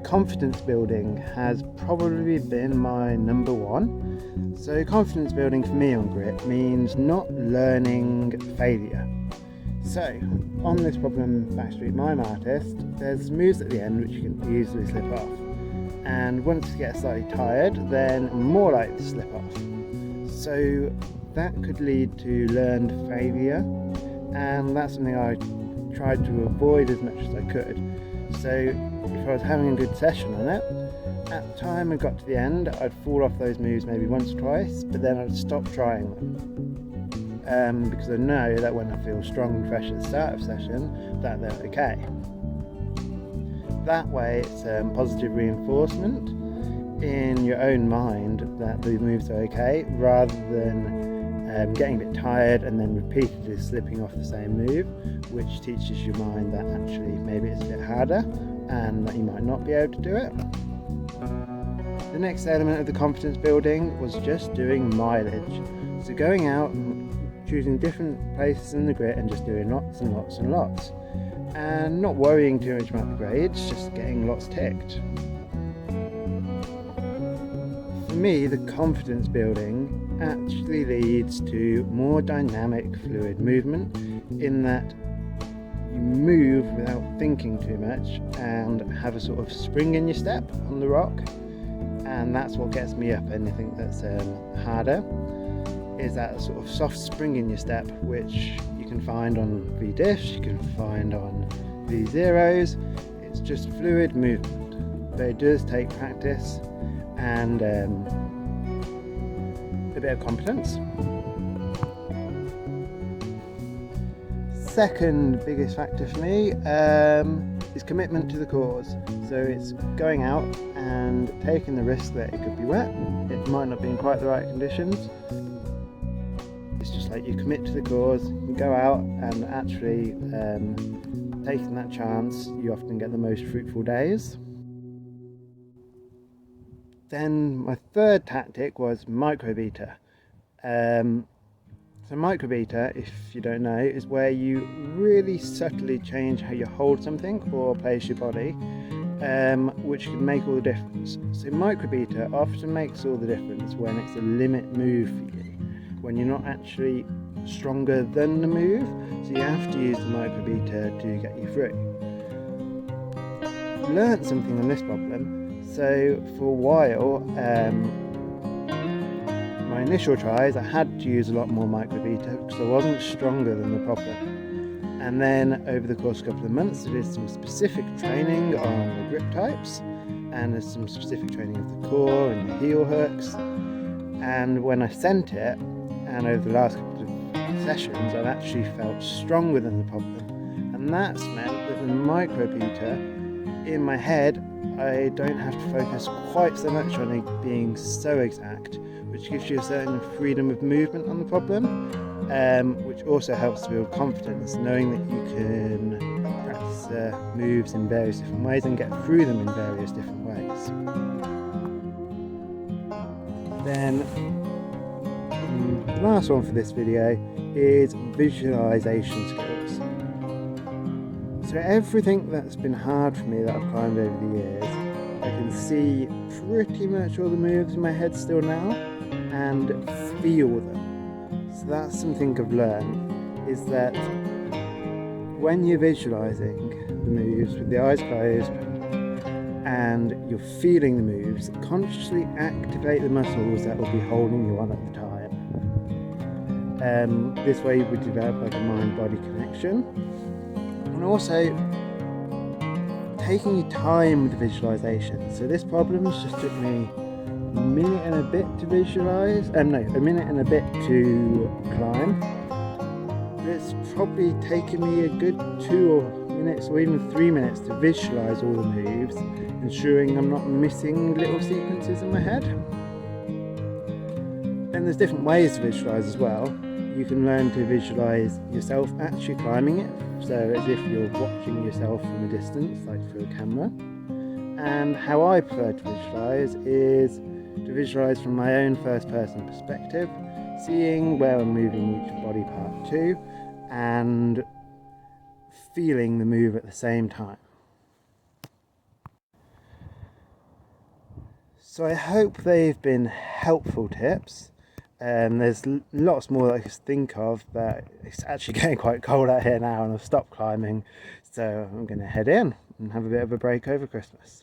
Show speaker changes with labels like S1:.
S1: confidence building has probably been my number one. So confidence building for me on grit means not learning failure. So on this problem Back Street Mime Artist, there's moves at the end which you can easily slip off, and once you get slightly tired, then more likely to slip off. So that could lead to learned failure, and that's something I tried to avoid as much as I could. So if I was having a good session on it, at the time I got to the end, I'd fall off those moves maybe once or twice, but then I'd stop trying them. Because I know that when I feel strong and fresh at the start of session, that they're okay. That way it's positive reinforcement in your own mind that the moves are okay, rather than getting a bit tired and then repeatedly slipping off the same move, which teaches your mind that actually maybe it's a bit harder and that you might not be able to do it. The next element of the confidence building was just doing mileage. So going out and choosing different places in the grit and just doing lots and lots and lots, and not worrying too much about the grades, just getting lots ticked. For me, the confidence building actually leads to more dynamic fluid movement, in that you move without thinking too much and have a sort of spring in your step on the rock, and that's what gets me up anything that's harder, is that sort of soft spring in your step, which you can find on V-diffs, you can find on V-zeros. It's just fluid movement, but it does take practice and a bit of competence. Second biggest factor for me is commitment to the cause. So it's going out and taking the risk that it could be wet, it might not be in quite the right conditions. It's just like you commit to the cause, you go out and actually taking that chance, you often get the most fruitful days. Then my third tactic was microbeta. So microbeta, if you don't know, is where you really subtly change how you hold something or place your body, which can make all the difference. So microbeta often makes all the difference when it's a limit move for you, when you're not actually stronger than the move, so you have to use the microbeta to get you through. Learned something on this problem. So for a while, my initial tries, I had to use a lot more microbeta because I wasn't stronger than the problem. And then over the course of a couple of months, I did some specific training on the grip types, and there's some specific training of the core and the heel hooks. And when I sent it, and over the last couple of sessions, I've actually felt stronger than the problem. And that's meant that the microbeta, in my head, I don't have to focus quite so much on it being so exact, which gives you a certain freedom of movement on the problem, which also helps to build confidence, knowing that you can practice moves in various different ways and get through them in various different ways. Then the last one for this video is visualization skills. So everything that's been hard for me that I've climbed over the years, I can see pretty much all the moves in my head still now and feel them. So that's something I've learned, is that when you're visualizing the moves with the eyes closed and you're feeling the moves, consciously activate the muscles that will be holding you on at the time. This way we develop like a mind-body connection. And also taking your time with the visualization. So this problem just took me a minute and a bit to visualize, a minute and a bit to climb. But it's probably taken me a good 2 minutes or even 3 minutes to visualize all the moves, ensuring I'm not missing little sequences in my head. And there's different ways to visualize as well. You can learn to visualize yourself actually climbing it, so as if you're watching yourself from a distance, like through a camera. And how I prefer to visualize is to visualize from my own first person perspective, seeing where I'm moving each body part to and feeling the move at the same time. So I hope they've been helpful tips. There's lots more that I could think of, but it's actually getting quite cold out here now and I've stopped climbing, so I'm going to head in and have a bit of a break over Christmas.